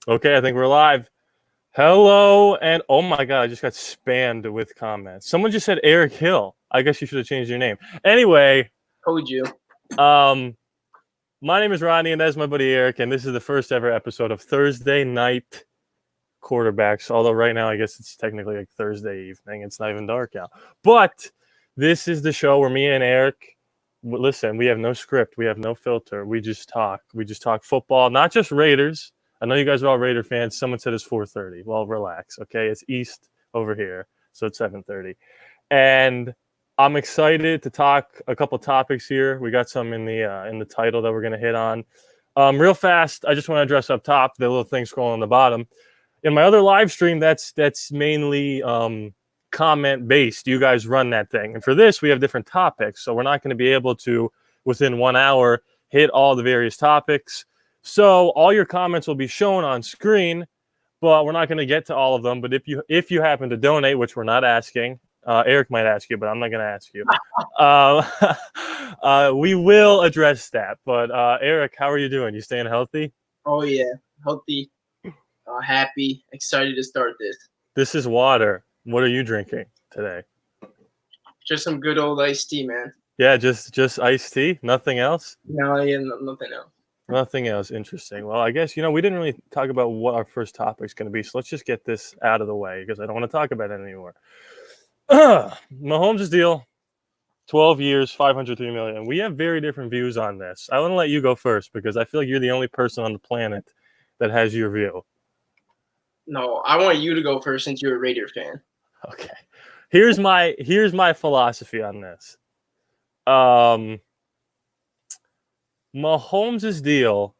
Okay, I think we're live. Hello, and oh my god, I just got spammed with comments. Someone just said Eric Hill. I guess you should have changed your name. Anyway, Told you. my name is Rodney, and that's my buddy Eric, and this is the first ever episode of Thursday Night Quarterbacks. Although right now, I guess it's technically like Thursday evening. It's not even dark out. But this is the show where me and Eric, listen, we have no script, we have no filter. We just talk. We just talk football, not just Raiders. I know you guys are all Raider fans. Someone said it's 4:30. Well, relax, okay? It's East over here, so it's 7:30. And I'm excited to talk a couple topics here. We got some in the title that we're going to hit on. Real fast, I just want to address up top the little thing scrolling on the bottom. In my other live stream, that's mainly comment based. You guys run that thing, and for this, we have different topics, so we're not going to be able to within 1 hour hit all the various topics. So all your comments will be shown on screen, but we're not going to get to all of them. But if you happen to donate, which we're not asking, Eric might ask you, but I'm not going to ask you. We will address that. But Eric, how are you doing? You staying healthy? Oh yeah, healthy, happy, excited to start this. This is water. What are you drinking today? Just some good old iced tea, man. Yeah, just iced tea. Nothing else. No, yeah, nothing else. Nothing else. Interesting. Well, I guess, we didn't really talk about what our first topic is going to be. So let's just get this out of the way because I don't want to talk about it anymore. Mahomes' deal, 12 years, $503 million. We have very different views on this. I want to let you go first because I feel like you're the only person on the planet that has your view. No, I want you to go first since you're a Raider fan. Okay. Here's my philosophy on this. Mahomes' deal,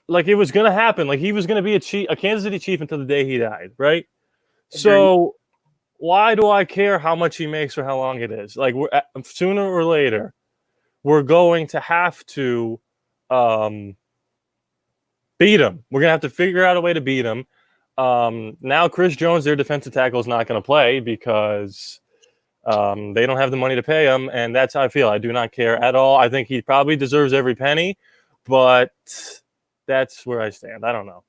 like it was going to happen. Like he was going to be a Kansas City Chief until the day he died, right? Agreed. So why do I care how much he makes or how long it is? Like sooner or later, we're going to have to beat him. We're going to have to figure out a way to beat him. Now Chris Jones, their defensive tackle, is not going to play because they don't have the money to pay him, and that's how I feel. I do not care at all. I think he probably deserves every penny, but that's where I stand. I don't know.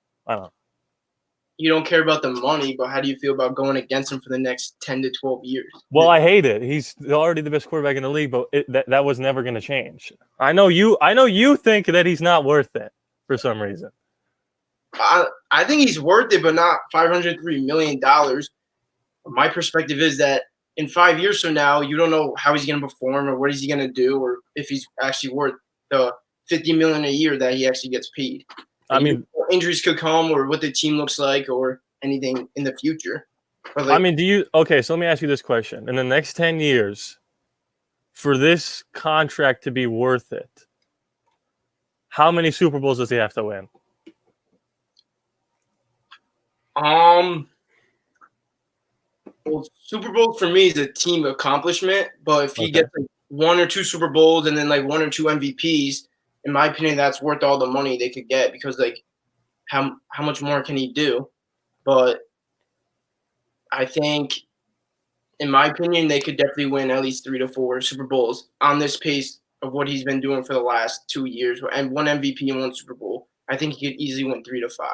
You don't care about the money, but how do you feel about going against him for the next 10 to 12 years? Well, I hate it. He's already the best quarterback in the league, but that was never going to change. I know you think that he's not worth it for some reason. I think he's worth it, but not $503 million. My perspective is that in 5 years from now, you don't know how he's going to perform or what is he going to do or if he's actually worth the $50 million a year that he actually gets paid. I mean, injuries could come or what the team looks like or anything in the future. So let me ask you this question. In the next 10 years, for this contract to be worth it, how many Super Bowls does he have to win? Well, Super Bowls for me is a team accomplishment, but if he gets like 1 or 2 Super Bowls and then like 1 or 2 MVPs, in my opinion, that's worth all the money they could get because like how much more can he do? But I think, in my opinion, they could definitely win at least 3 to 4 Super Bowls on this pace of what he's been doing for the last 2 years, and 1 MVP and 1 Super Bowl. I think he could easily win 3 to 5.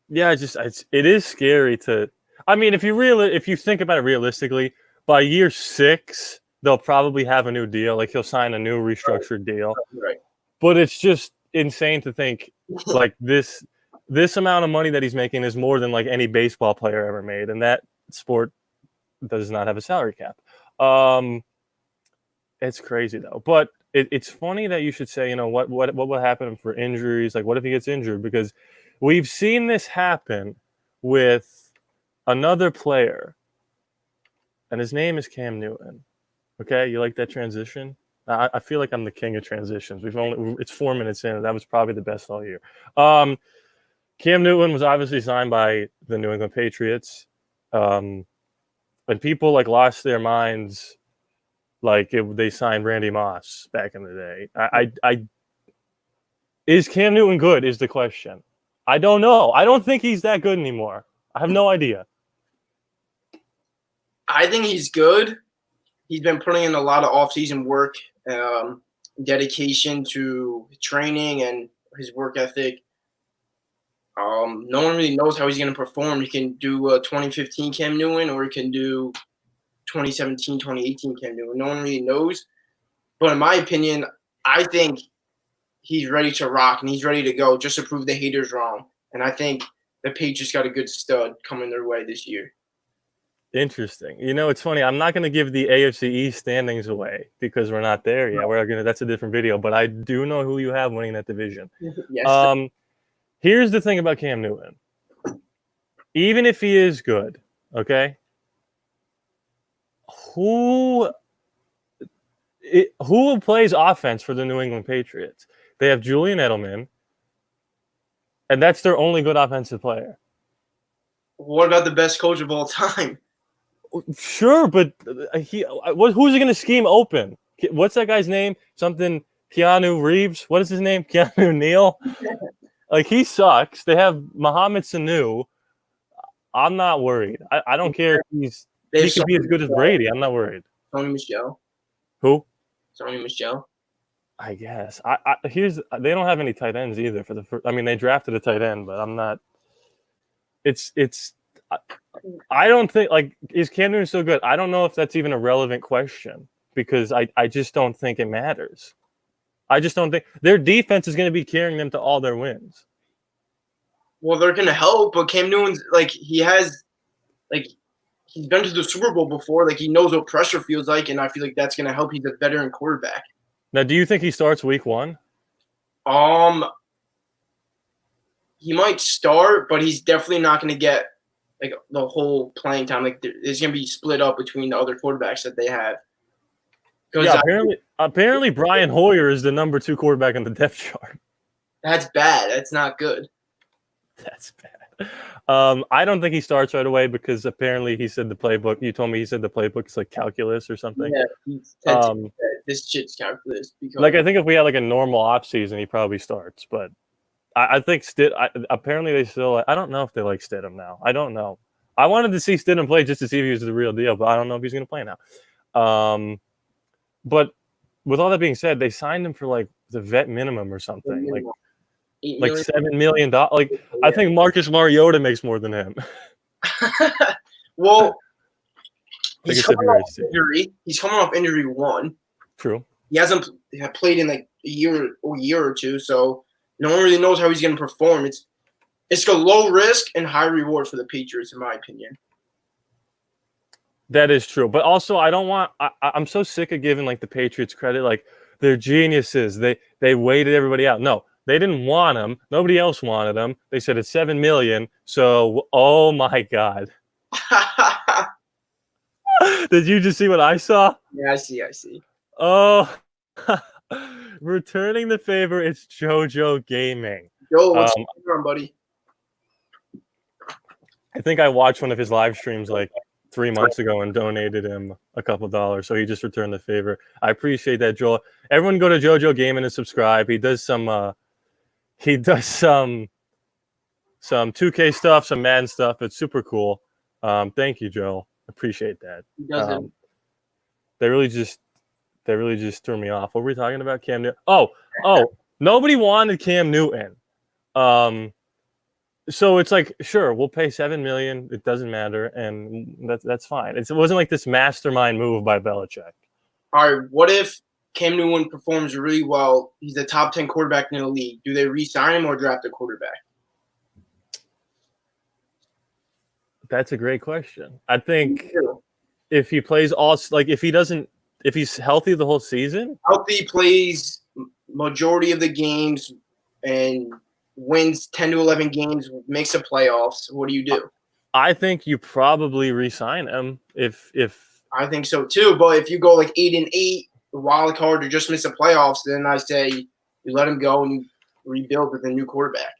Yeah, it is scary to. I mean, if you think about it realistically, by year 6, they'll probably have a new deal. Like he'll sign a new restructured deal. Right. But it's just insane to think like this amount of money that he's making is more than like any baseball player ever made, and that sport does not have a salary cap. It's crazy though. But it's funny that you should say, what will happen for injuries? Like, what if he gets injured? Because we've seen this happen with another player, and his name is Cam Newton. Okay, you like that transition? I feel like I'm the king of transitions. It's 4 minutes in, and that was probably the best all year. Cam Newton was obviously signed by the New England Patriots, and people like lost their minds, like they signed Randy Moss back in the day. Is Cam Newton good? Is the question. I don't know. I don't think he's that good anymore. I have no idea. I think he's good. He's been putting in a lot of off-season work, dedication to training and his work ethic. No one really knows how he's going to perform. He can do 2015 Cam Newton, or he can do 2017, 2018 Cam Newton. No one really knows. But in my opinion, I think he's ready to rock and he's ready to go just to prove the haters wrong. And I think the Patriots got a good stud coming their way this year. Interesting. You know, it's funny. I'm not going to give the AFC East standings away because we're not there yet. That's a different video, but I do know who you have winning that division. Yes. Here's the thing about Cam Newton. Even if he is good, okay, who plays offense for the New England Patriots? They have Julian Edelman, and that's their only good offensive player. What about the best coach of all time? Sure, but who's going to scheme open? What's that guy's name? Something Keanu Reeves? What is his name? Keanu Neal? Like, he sucks. They have Mohamed Sanu. I'm not worried. I don't care if he could be as good as Brady. I'm not worried. Sony Michel. Who? Sony Michel. I guess. They don't have any tight ends either for the first. I mean, they drafted a tight end, but I'm not. I don't think, like, is Cam Newton still good? I don't know if that's even a relevant question because I just don't think it matters. I just don't think their defense is going to be carrying them to all their wins. Well, they're going to help, but Cam Newton's he's been to the Super Bowl before. Like, he knows what pressure feels like, and I feel like that's going to help. He's a veteran quarterback. Now, do you think he starts week 1? He might start, but he's definitely not going to get like the whole playing time. Like, it's going to be split up between the other quarterbacks that they have. Yeah, apparently Brian Hoyer is the number 2 quarterback on the depth chart. That's bad. That's not good. That's bad. I don't think he starts right away because apparently he said the playbook. You told me he said the playbook is like calculus or something. Yeah, this shit's calculus. Like, I think if we had like a normal off season, he probably starts. But I think apparently they still. I don't know if they like Stidham now. I don't know. I wanted to see Stidham play just to see if he was the real deal, but I don't know if he's going to play now. But with all that being said, they signed him for like the vet minimum or something, like $7 million. Like, yeah. I think Marcus Mariota makes more than him. Well, he's coming off injury 1. True. He hasn't played in like a year or two, so no one really knows how he's going to perform. It's a low risk and high reward for the Patriots, in my opinion. That is true, but also I'm so sick of giving like the Patriots credit, like they're geniuses. They waited everybody out. No, they didn't want him. Nobody else wanted him. They said it's $7 million. So, oh my God. Did you just see what I saw? Yeah, I see. Oh, returning the favor. It's JoJo Gaming. Yo, what's going on, buddy? I think I watched one of his live streams like 3 months ago and donated him a couple $, so he just returned the favor. I appreciate that, Joel. Everyone go to JoJo Gaming and subscribe. He does some 2K stuff, some Madden stuff. It's super cool. Thank you, Joel. Appreciate that. He does they really just threw me off. What were we talking about? Cam Newton. Oh, nobody wanted Cam Newton. So it's like, sure, we'll pay $7 million. It doesn't matter, and that's fine. It wasn't like this mastermind move by Belichick. All right, what if Cam Newton performs really well? He's a top 10 quarterback in the league. Do they re-sign him or draft a quarterback? That's a great question. I think if he plays if he's healthy the whole season, plays majority of the games and wins 10 to 11 games, makes the playoffs, what do you do? I think you probably re-sign him if I think so too. But if you go like 8-8, the wild card, or just miss the playoffs, then I say you let him go and you rebuild with a new quarterback.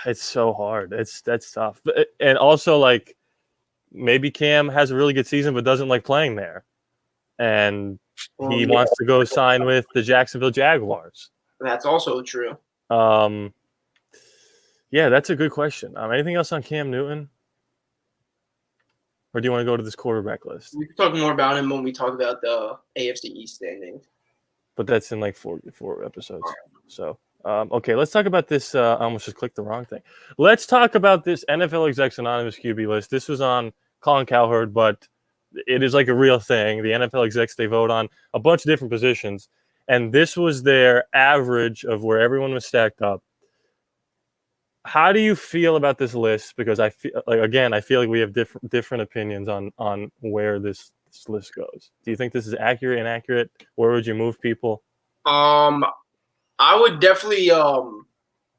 It's so hard. That's tough. And also, like, maybe Cam has a really good season but doesn't like playing there, and he wants to go sign with the Jacksonville Jaguars. That's also true. Yeah, that's a good question. Anything else on Cam Newton? Or do you want to go to this quarterback list? We can talk more about him when we talk about the AFC East standings. But that's in like four episodes. So Okay, let's talk about this. I almost just clicked the wrong thing. Let's talk about this NFL Execs Anonymous QB list. This was on Colin Cowherd, but it is like a real thing. The NFL Execs, they vote on a bunch of different positions, and this was their average of where everyone was stacked up. How do you feel about this list? Because I feel like we have different opinions on where this list goes. Do you think this is accurate, inaccurate? Where would you move people? I would definitely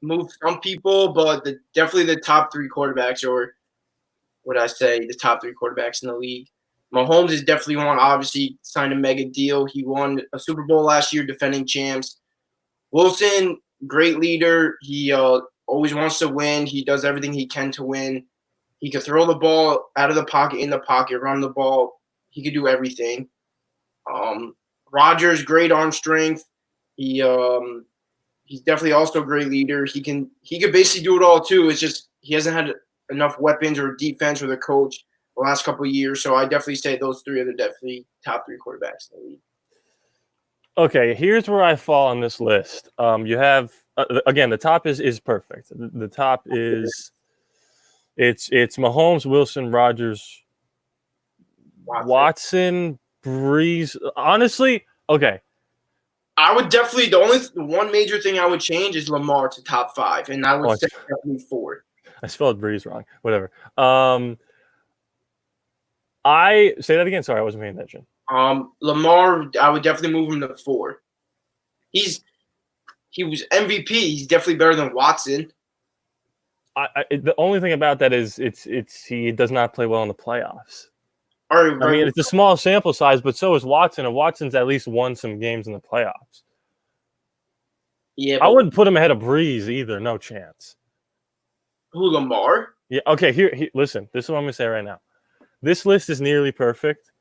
move some people, but definitely the top 3 quarterbacks, or what I say, the top 3 quarterbacks in the league. Mahomes is definitely one. Obviously, signed a mega deal. He won a Super Bowl last year, defending champs. Wilson, great leader. He always wants to win. He does everything he can to win. He can throw the ball out of the pocket, in the pocket, run the ball. He could do everything. Rodgers, great arm strength. He's definitely also a great leader. He could basically do it all too. It's just he hasn't had enough weapons or defense or the coach the last couple of years. So I definitely say those 3 are the definitely top 3 quarterbacks in the league. Okay, here's where I fall on this list. You have again, the top is perfect. The top is it's Mahomes, Wilson, Rodgers, Watson, Breeze. Honestly, okay. I would definitely the one major thing I would change is Lamar to top 5, and I would say definitely 4. I spelled Breeze wrong. Whatever. I say that again. Sorry, I wasn't paying attention. Lamar, I would definitely move him to 4. He was MVP. He's definitely better than Watson. The only thing about that is he does not play well in the playoffs. Right. I mean, it's a small sample size, but so is Watson, and Watson's at least won some games in the playoffs. Yeah, I wouldn't put him ahead of Breeze either. No chance. Who, Lamar? Yeah. Okay. Here. Listen. This is what I'm gonna say right now. This list is nearly perfect.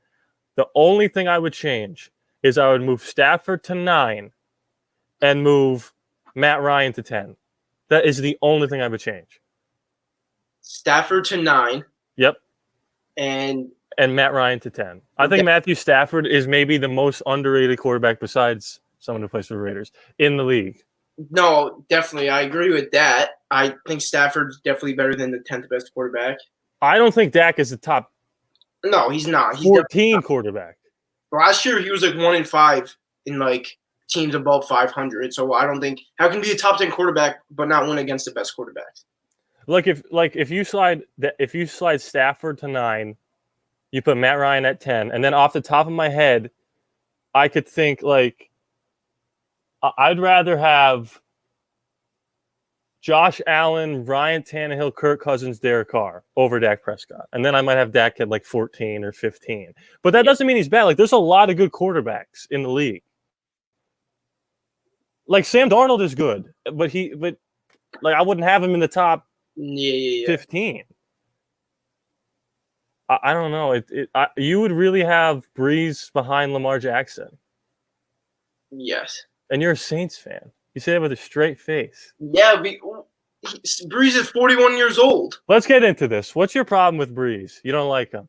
The only thing I would change is I would move Stafford to 9 and move Matt Ryan to 10. That is the only thing I would change. Stafford to 9. Yep. And Matt Ryan to 10. I think Matthew Stafford is maybe the most underrated quarterback besides someone who plays for the Raiders in the league. No, definitely. I agree with that. I think Stafford's definitely better than the 10th best quarterback. I don't think Dak is the top. No, he's not. He's 14 quarterback. Last year, he was like 1-5 in like teams above 500. So I don't think how can he be a top 10 quarterback but not win against the best quarterbacks? If you slide Stafford to 9, you put Matt Ryan at 10, and then off the top of my head, I could think like I'd rather have Josh Allen, Ryan Tannehill, Kirk Cousins, Derek Carr over Dak Prescott. And then I might have Dak at like 14 or 15. But that doesn't mean he's bad. Like, there's a lot of good quarterbacks in the league. Like, Sam Darnold is good, but I wouldn't have him in the top 15. I don't know. You would really have Breeze behind Lamar Jackson. Yes. And you're a Saints fan. You say that with a straight face. Yeah, Breeze is 41 years old. Let's get into this. What's your problem with Breeze? You don't like him?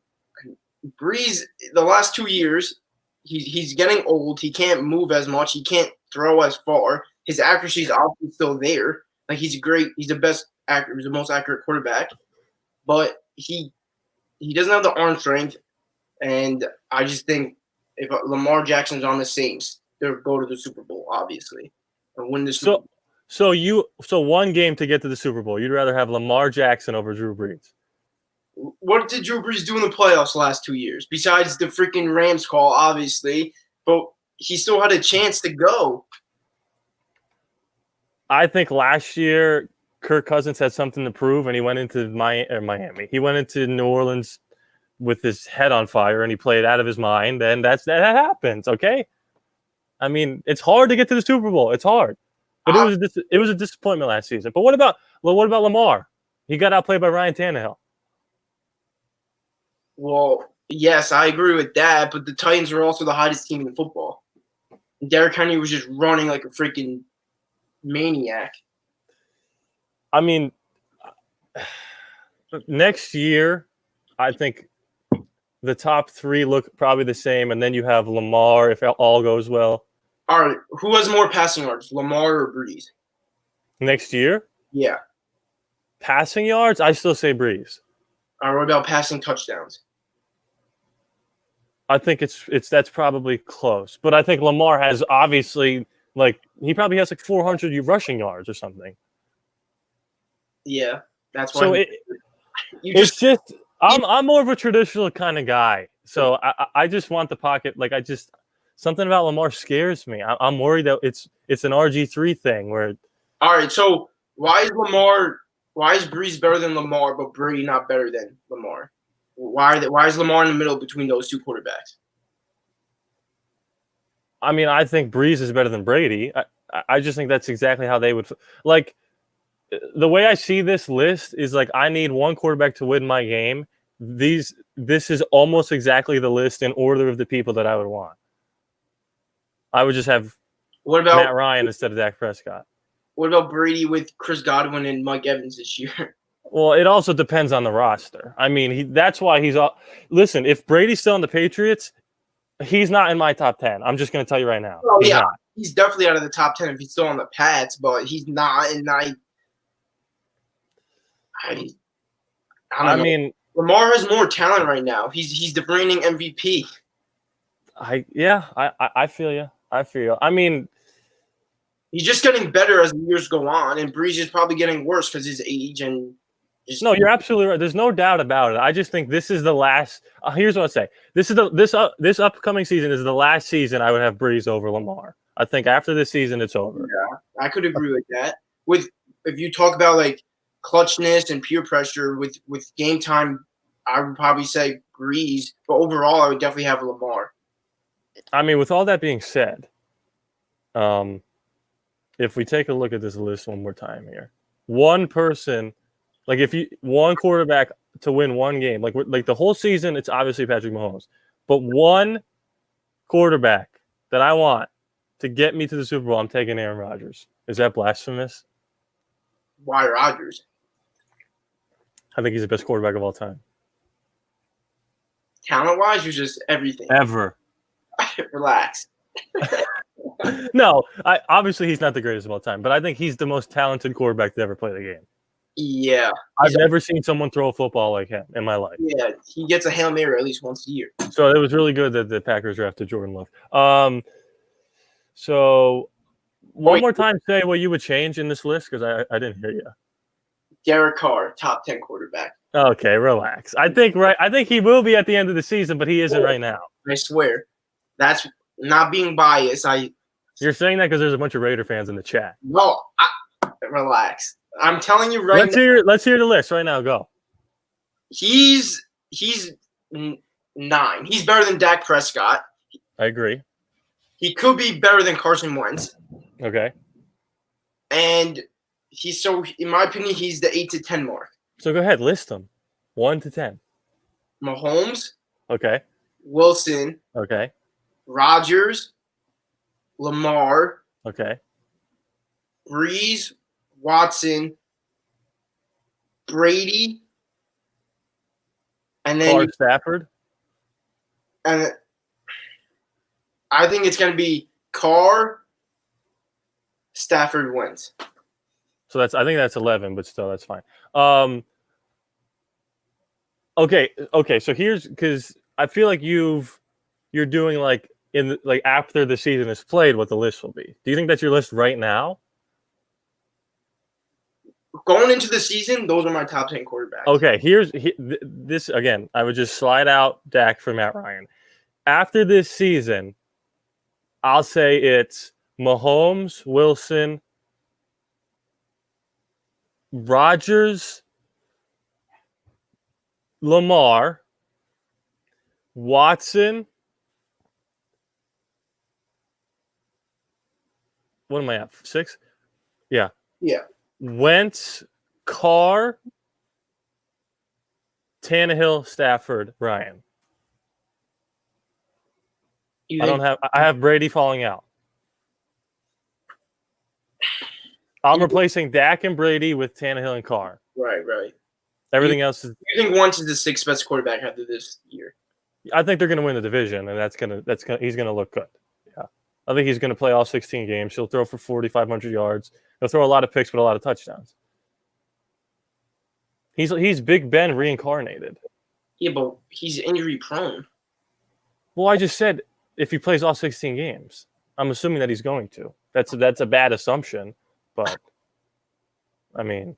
Breeze, the last 2 years, he's getting old. He can't move as much. He can't throw as far. His accuracy is obviously still there. Like, he's great. He's the best accurate. He's the most accurate quarterback. But he doesn't have the arm strength. And I just think if Lamar Jackson's on the Saints, they'll go to the Super Bowl, obviously. And win the Super Bowl. So one game to get to the Super Bowl. You'd rather have Lamar Jackson over Drew Brees. What did Drew Brees do in the playoffs the last 2 years? Besides the freaking Rams call, obviously. But he still had a chance to go. I think last year Kirk Cousins had something to prove, and he went into Miami. He went into New Orleans with his head on fire, and he played out of his mind, and that happens, okay? I mean, it's hard to get to the Super Bowl. It's hard. But it was a disappointment last season. But what about Lamar? He got outplayed by Ryan Tannehill. Well, yes, I agree with that, but the Titans were also the hottest team in football. Derrick Henry was just running like a freaking maniac. I mean, next year, I think the top 3 look probably the same, and then you have Lamar if all goes well. All right, who has more passing yards, Lamar or Brees? Next year, Yeah. passing yards, I still say Breeze. What about passing touchdowns? I think that's probably close, but I think Lamar has obviously he probably has 400 rushing yards or something. Yeah, that's why. So I'm more of a traditional kind of guy. So I just want the pocket. Something about Lamar scares me. I'm worried that it's an RG3 thing where. All right, so why is Breeze better than Lamar, but Brady not better than Lamar? Why is Lamar in the middle between those two quarterbacks? I mean, I think Breeze is better than Brady. I just think that's exactly how they would the way I see this list is I need one quarterback to win my game. This is almost exactly the list in order of the people that I would want. I would just have Matt Ryan instead of Dak Prescott. What about Brady with Chris Godwin and Mike Evans this year? Well, it also depends on the roster. I mean, that's why he's all. Listen, if Brady's still on the Patriots, he's not in my top 10. I'm just going to tell you right now. Oh, yeah. He's definitely out of the top 10 if he's still on the Pats, but he's not. And I don't know. Lamar has more talent right now. He's the reigning MVP. I feel you. I mean, he's just getting better as the years go on, and Breeze is probably getting worse because his age and. No, you're absolutely right. There's no doubt about it. I just think this is the last. Here's what I'll say: this upcoming season is the last season I would have Breeze over Lamar. I think after this season, it's over. Yeah, I could agree with that. If you talk about clutchness and peer pressure with game time, I would probably say Breeze. But overall, I would definitely have Lamar. I mean, with all that being said, if we take a look at this list one more time here, one person. One quarterback to win one game, the whole season, it's obviously Patrick Mahomes. But one quarterback that I want to get me to the Super Bowl, I'm taking Aaron Rodgers. Is that blasphemous? Why Rodgers? I think he's the best quarterback of all time. Talent-wise, or just everything? Ever. Relax. No, obviously he's not the greatest of all time, but I think he's the most talented quarterback to ever play the game. Yeah. I've never seen someone throw a football like him in my life. Yeah, he gets a Hail Mary at least once a year. So it was really good that the Packers drafted Jordan Love. So one more time, say what you would change in this list because I didn't hear you. Derek Carr, top 10 quarterback. Okay, relax. I think he will be at the end of the season, but he isn't right now. I swear. That's not being biased. You're saying that because there's a bunch of Raider fans in the chat. No, relax. I'm telling you right now. Let's hear the list right now. Go. He's 9. He's better than Dak Prescott. I agree. He could be better than Carson Wentz. Okay. And in my opinion, he's the 8 to 10 mark. So go ahead, list them. 1 to 10. Mahomes. Okay. Wilson. Okay. Rodgers. Lamar. Okay. Breeze. Watson, Brady, and then Stafford. And I think it's going to be Carr, Stafford, Wentz. So I think that's 11, but still that's fine. Okay. So here's because I feel like you're doing after the season is played, what the list will be. Do you think that's your list right now? Going into the season, those are my top 10 quarterbacks. Okay, this again. I would just slide out Dak for Matt Ryan. After this season, I'll say it's Mahomes, Wilson, Rodgers, Lamar, Watson. What am I at? 6? Yeah. Yeah. Wentz, Carr, Tannehill, Stafford, Ryan. I have Brady falling out. I'm replacing Dak and Brady with Tannehill and Carr. Right. Everything else is. You think Wentz is the 6th best quarterback after this year? I think they're going to win the division, and he's going to look good. Yeah. I think he's going to play all 16 games. He'll throw for 4,500 yards. He'll throw a lot of picks, but a lot of touchdowns. He's Big Ben reincarnated. Yeah, but he's injury prone. Well, I just said if he plays all 16 games, I'm assuming that he's going to. That's a bad assumption, but I mean,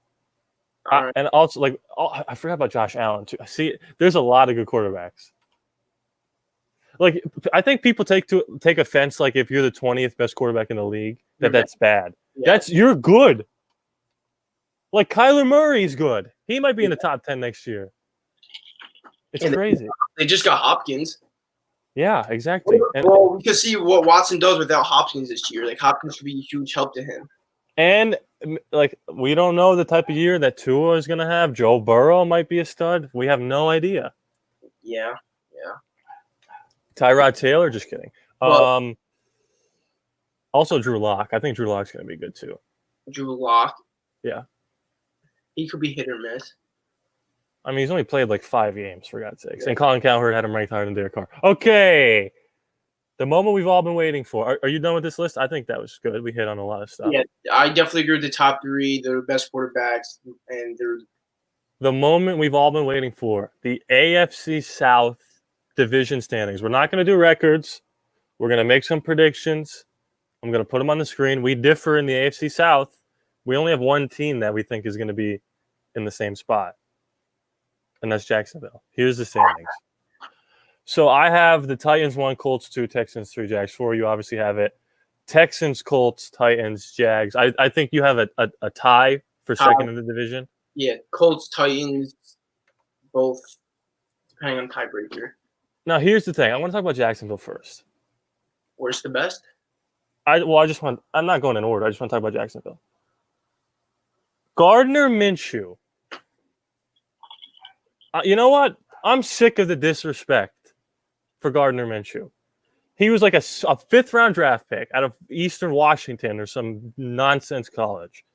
Right. and also I forgot about Josh Allen too. See, there's a lot of good quarterbacks. Like I think people take offense like if you're the 20th best quarterback in the league that's bad. Yeah. You're good. Like Kyler Murray's good. He might be in the top 10 next year. It's crazy. They just got Hopkins. Yeah, exactly. Well, we can see what Watson does without Hopkins this year. Like Hopkins could be a huge help to him. And like we don't know the type of year that Tua is going to have. Joe Burrow might be a stud. We have no idea. Yeah. Tyrod Taylor, just kidding. Well, also Drew Lock. I think Drew Lock's going to be good too. Drew Lock. Yeah. He could be hit or miss. I mean, he's only played like 5 games, for God's sakes. Yeah. And Colin Cowherd had him ranked higher than Derek Carr. Okay. The moment we've all been waiting for. Are you done with this list? I think that was good. We hit on a lot of stuff. Yeah, I definitely agree with the top 3. They're the best quarterbacks, and they're the moment we've all been waiting for. The AFC South division standings. We're not going to do records. We're going to make some predictions. I'm going to put them on the screen. We differ in the AFC South. We only have one team that we think is going to be in the same spot, and that's Jacksonville. Here's the standings. So I have the Titans 1, Colts 2, Texans 3, Jags 4. You obviously have it. Texans, Colts, Titans, Jags. I think you have a tie for second in the division. Yeah, Colts, Titans, both depending on tiebreaker. Now, here's the thing. I want to talk about Jacksonville first. Worst to best? I'm not going in order. I just want to talk about Jacksonville. Gardner Minshew. You know what? I'm sick of the disrespect for Gardner Minshew. He was like a 5th-round draft pick out of Eastern Washington or some nonsense college.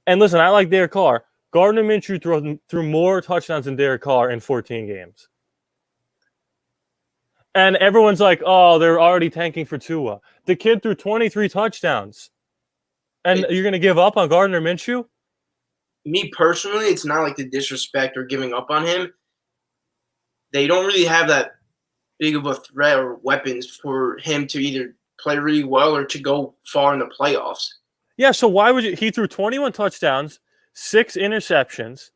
And listen, I like Derek Carr. Gardner Minshew threw more touchdowns than Derek Carr in 14 games. And everyone's like, oh, they're already tanking for Tua. The kid threw 23 touchdowns. And you're going to give up on Gardner Minshew? Me personally, it's not like the disrespect or giving up on him. They don't really have that big of a threat or weapons for him to either play really well or to go far in the playoffs. Yeah, so why would you? He threw 21 touchdowns, 6 interceptions.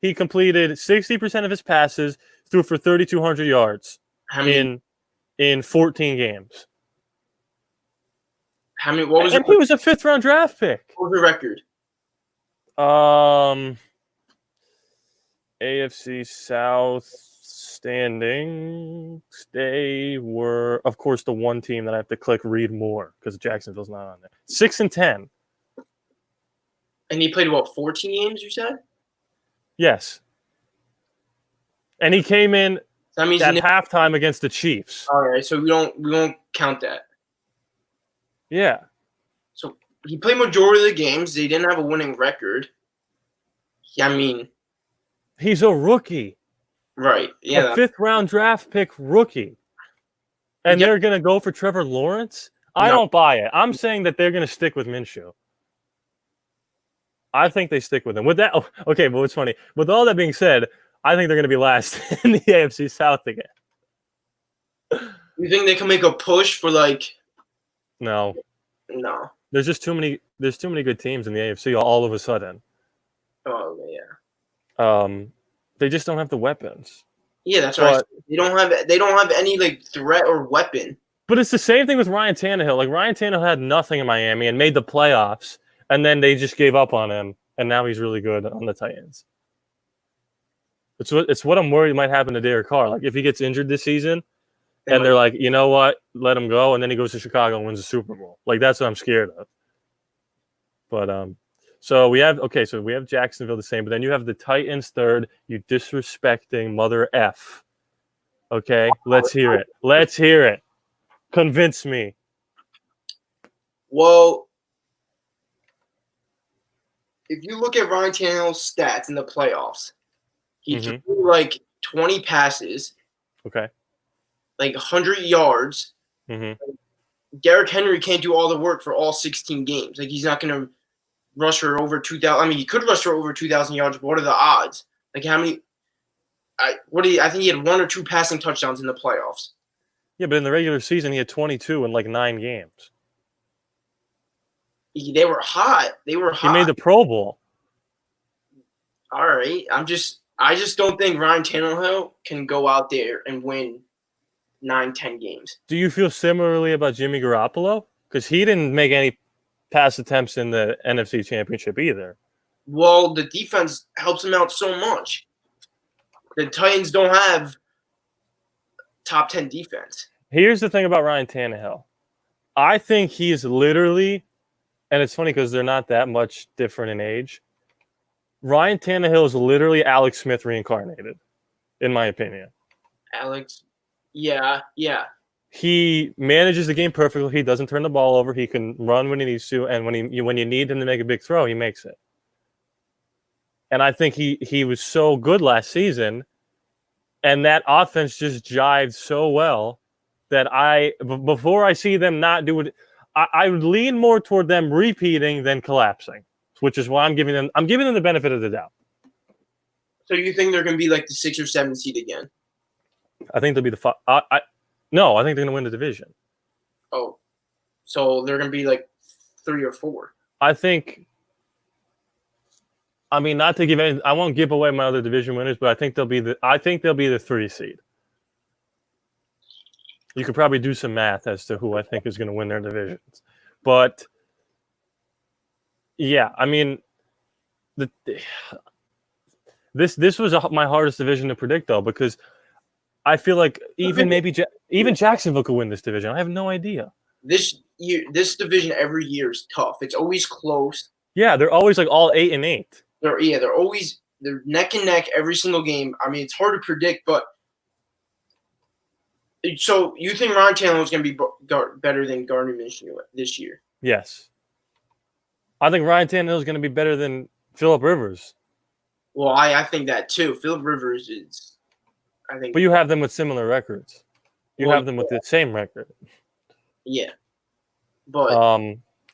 He completed 60% of his passes, threw for 3,200 yards in 14 games. How many? What was? And he was a 5th-round draft pick. What was the record? AFC South standings. They were, of course, the one team that I have to click read more because Jacksonville's not on there. 6-10. And he played, 14 games, you said? Yes. And he came in that means at halftime against the Chiefs. All right, so we won't count that. Yeah. So he played majority of the games. They didn't have a winning record. Yeah, I mean, he's a rookie. Right. Yeah. A 5th-round draft pick rookie. And they're going to go for Trevor Lawrence? I don't buy it. I'm saying that they're going to stick with Minshew. I think they stick with him. With that, okay, but what's funny, with all that being said, I think they're going to be last in the AFC South again. You think they can make a push for No. There's just too many good teams in the AFC all of a sudden. Oh, yeah. They just don't have the weapons. Yeah, that's right. They don't have any threat or weapon. But it's the same thing with Ryan Tannehill. Like Ryan Tannehill had nothing in Miami and made the playoffs, and then they just gave up on him, and now he's really good on the Titans. It's what I'm worried might happen to Derek Carr. Like if he gets injured this season, and they're like, you know what, let him go, and then he goes to Chicago and wins the Super Bowl. Like that's what I'm scared of. But so we have Jacksonville the same, but then you have the Titans 3rd. You disrespecting mother F. Okay, let's hear it. Convince me. Well, if you look at Ryan Tannehill's stats in the playoffs, he threw 20 passes. Okay. 100 yards. Mm-hmm. Derrick Henry can't do all the work for all 16 games. Like he's not going to rush for over 2,000. I mean, he could rush for over 2,000 yards, but what are the odds? Like how many? I think he had 1 or 2 passing touchdowns in the playoffs. Yeah, but in the regular season, he had 22 in like 9 games. They were hot. They were hot. He made the Pro Bowl. All right. I just don't think Ryan Tannehill can go out there and win 9-10 games. Do you feel similarly about Jimmy Garoppolo? Because he didn't make any pass attempts in the NFC Championship either. Well, the defense helps him out so much. The Titans don't have top 10 defense. Here's the thing about Ryan Tannehill. I think he's literally, and it's funny because they're not that much different in age. Ryan Tannehill is literally Alex Smith reincarnated, in my opinion. Alex, yeah. He manages the game perfectly. He doesn't turn the ball over. He can run when he needs to, and when you need him to make a big throw, he makes it. And I think he was so good last season, and that offense just jived so well that before I see them not do it, I would lean more toward them repeating than collapsing, which is why I'm giving them the benefit of the doubt. So you think they're going to be like the 6 or 7 seed again? I think they'll be the no, I think they're going to win the division. Oh, so they're going to be like 3 or 4. I think. I mean, not to give any, I won't give away my other division winners, but I think they'll be the 3 seed. You could probably do some math as to who I think is going to win their divisions, but yeah, I mean, this was my hardest division to predict though, because I feel like even Jacksonville could win this division. I have no idea. This division every year is tough. It's always close. Yeah, they're always like all 8-8. They're neck and neck every single game. I mean, it's hard to predict, but so you think Ryan Tannehill is going to be better than Gardner Minshew this year? Yes, I think Ryan Tannehill is going to be better than Phillip Rivers. Well, I think that too. Phillip Rivers is, I think. But you have them with similar records. You have them with the same record. Yeah, but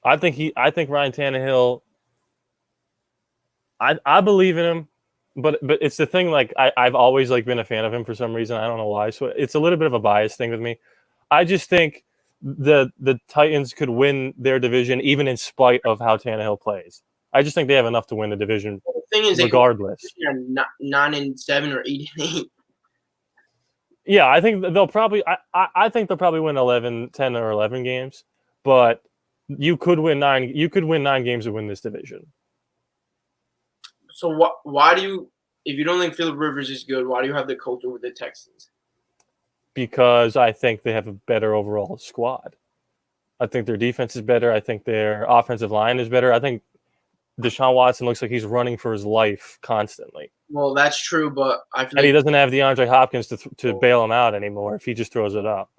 I think Ryan Tannehill. I believe in him, but it's the thing. Like I've always like been a fan of him for some reason. I don't know why. So it's a little bit of a bias thing with me. I just think the Titans could win their division even in spite of how Tannehill plays. I just think they have enough to win the division. The thing is, regardless, they're 9-7 or 8-8. Yeah, I think they'll probably. I think they'll probably win 10 or 11 games, but you could win 9. You could win 9 games to win this division. So why do you, if you don't think Phillip Rivers is good, why do you have the Colts over the Texans? Because I think they have a better overall squad. I think their defense is better. I think their offensive line is better. I think Deshaun Watson looks like he's running for his life constantly. Well, that's true, but I feel and he doesn't have DeAndre Hopkins to bail him out anymore if he just throws it up.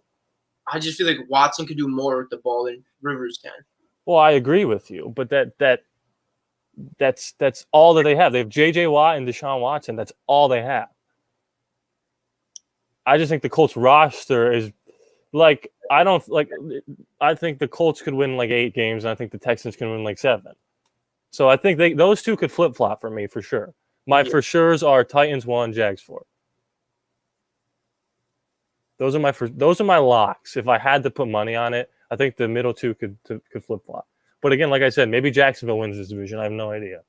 I just feel like Watson could do more with the ball than Rivers can. Well, I agree with you, but that's all that they have. They have J.J. Watt and Deshaun Watson. That's all they have. I just think the Colts roster is like I think the Colts could win like 8 games, and I think the Texans can win like 7. So I think those two could flip flop for me for sure. My for sure's are Titans 1, Jags 4. Those are my locks. If I had to put money on it, I think the middle two could flip flop. But again, like I said, maybe Jacksonville wins this division. I have no idea.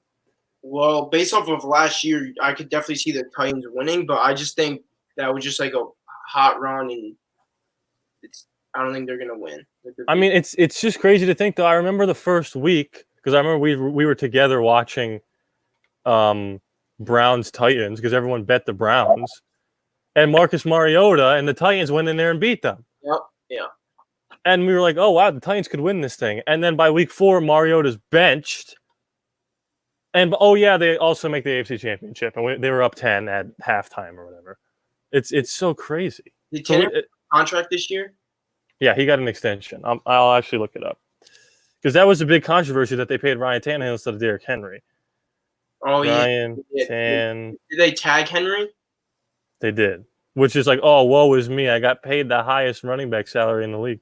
Well, based off of last year, I could definitely see the Titans winning, but I just think that was just like a hot run, and I don't think they're gonna win. I mean, it's just crazy to think though. I remember the first week because I remember we were together watching Browns Titans because everyone bet the Browns, and Marcus Mariota and the Titans went in there and beat them. Yep. Yeah. And we were like, oh, wow, the Titans could win this thing. And then by week 4, Mariota's benched. And, oh, yeah, they also make the AFC Championship. And they were up 10 at halftime or whatever. It's so crazy. Did Tanner get a contract this year? Yeah, he got an extension. I'll actually look it up. Because that was a big controversy that they paid Ryan Tannehill instead of Derrick Henry. Oh, Ryan Did they tag Henry? They did. Which is like, oh, woe is me. I got paid the highest running back salary in the league.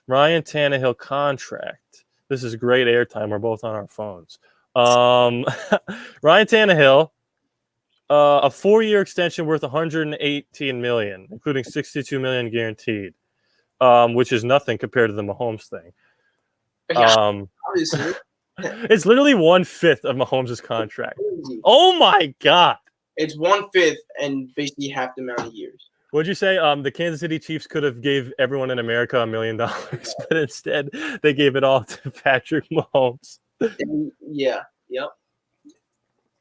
Ryan Tannehill contract. This is great airtime. We're both on our phones. Ryan Tannehill, a 4-year extension worth $118 million, including $62 million guaranteed, which is nothing compared to the Mahomes thing. Obviously. It's literally 1/5 of Mahomes' contract. Crazy. Oh my God. It's 1/5 and basically half the amount of years. What'd you say? The Kansas City Chiefs could have gave everyone in America $1 million, but instead they gave it all to Patrick Mahomes. Yeah. Yep.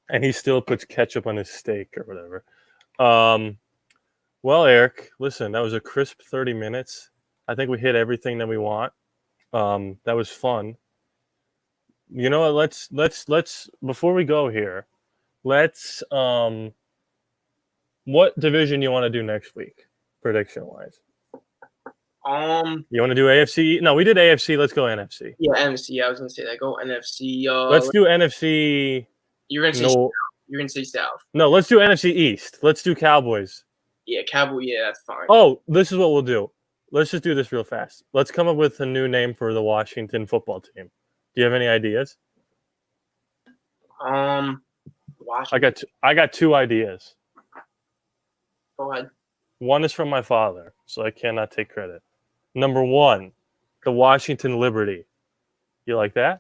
And he still puts ketchup on his steak or whatever. Well, Eric, listen, that was a crisp 30 minutes. I think we hit everything that we want. That was fun. You know what? Let's before we go here, let's what division you want to do next week, prediction wise? You want to do AFC? No, we did AFC. Let's go NFC. Yeah, NFC. I was gonna say that. Go NFC. Let's do NFC. You're gonna say South. You're gonna say South. No, let's do NFC East. Let's do Cowboys. Yeah, Cowboy. Yeah, that's fine. Oh, this is what we'll do. Let's just do this real fast. Let's come up with a new name for the Washington football team. Do you have any ideas? Washington. I got 2 ideas. Go ahead. One is from my father, so I cannot take credit. Number 1, the Washington Liberty. You like that?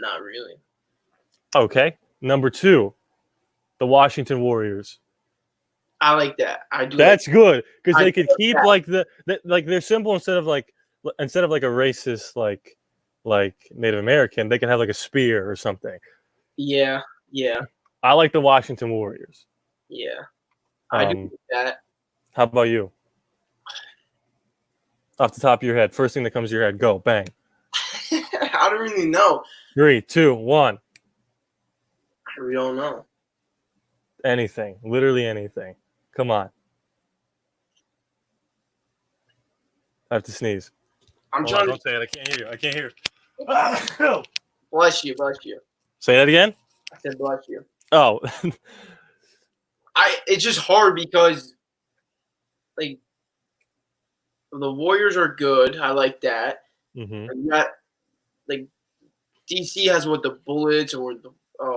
Not really. Okay. Number 2, the Washington Warriors. I like that. I do. That's good because they could like keep that. like their symbol instead of like a racist like Native American, they can have like a spear or something. Yeah. I like the Washington Warriors. Yeah. I do like that. How about you? Off the top of your head, first thing that comes to your head, go bang. I don't really know. 3, 2, 1. I really don't know. Anything, literally anything. Come on. I have to sneeze. I'm trying to. Don't say it. I can't hear you. Bless you. Bless you. Say that again. I said bless you. Oh. It's just hard because like the Warriors are good. I like that. Mm-hmm. You got like DC has the Bullets or the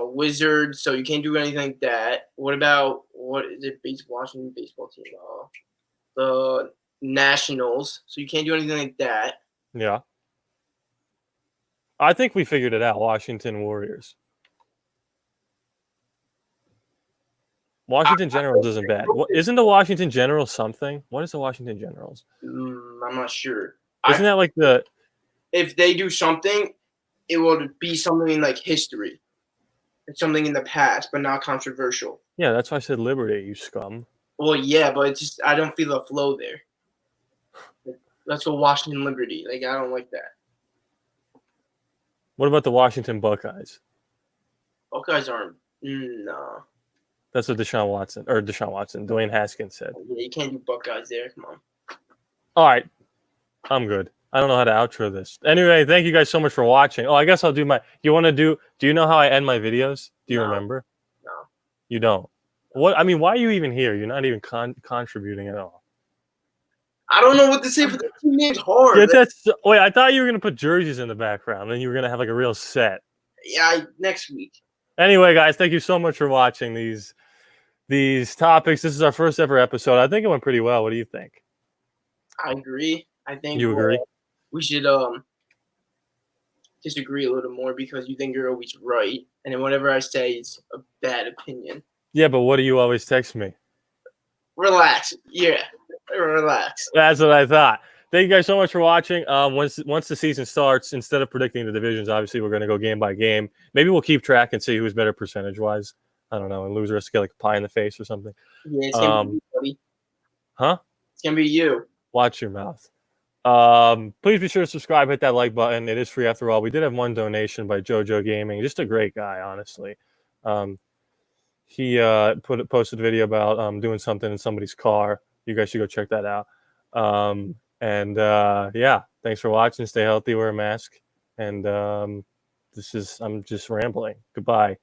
Wizards, so you can't do anything like that. What about what is it? Washington baseball team, the Nationals. So you can't do anything like that. Yeah. I think we figured it out. Washington Warriors. Washington Generals isn't bad. Isn't the Washington Generals something? What is the Washington Generals? I'm not sure. Isn't that like the? If they do something, it will be something like history. It's something in the past, but not controversial. Yeah, that's why I said Liberty, you scum. Well, yeah, but it's just I don't feel the flow there. That's what Washington Liberty. Like I don't like that. What about the Washington Buckeyes? Buckeyes aren't. No. That's what Dwayne Haskins said. Yeah, you can't do Buckeyes there. Come on. All right. I'm good. I don't know how to outro this. Anyway, thank you guys so much for watching. Oh, I guess I'll do my. Do you know how I end my videos? Do you remember? No. You don't. What? I mean, why are you even here? You're not even contributing at all. I don't know what to say for the team names. Hard. Yeah, wait, I thought you were gonna put jerseys in the background, and you were gonna have like a real set. Yeah, next week. Anyway, guys, thank you so much for watching these topics. This is our first ever episode. I think it went pretty well. What do you think? I agree. I think you agree. We should disagree a little more because you think you're always right, and then whatever I say is a bad opinion. Yeah, but what do you always text me? Relax. Yeah, relax. That's what I thought. Thank you guys so much for watching. Once the season starts, instead of predicting the divisions, obviously we're going to go game by game. Maybe we'll keep track and see who's better percentage-wise. I don't know, and loser has to get like a pie in the face or something. Yeah, it's going to be you, buddy. Huh? It's going to be you. Watch your mouth. Please be sure to subscribe, hit that like button. It is free after all. We did have one donation by JoJo Gaming. Just a great guy, honestly. He posted a video about doing something in somebody's car. You guys should go check that out. Yeah, thanks for watching. Stay healthy, wear a mask. And I'm just rambling. Goodbye.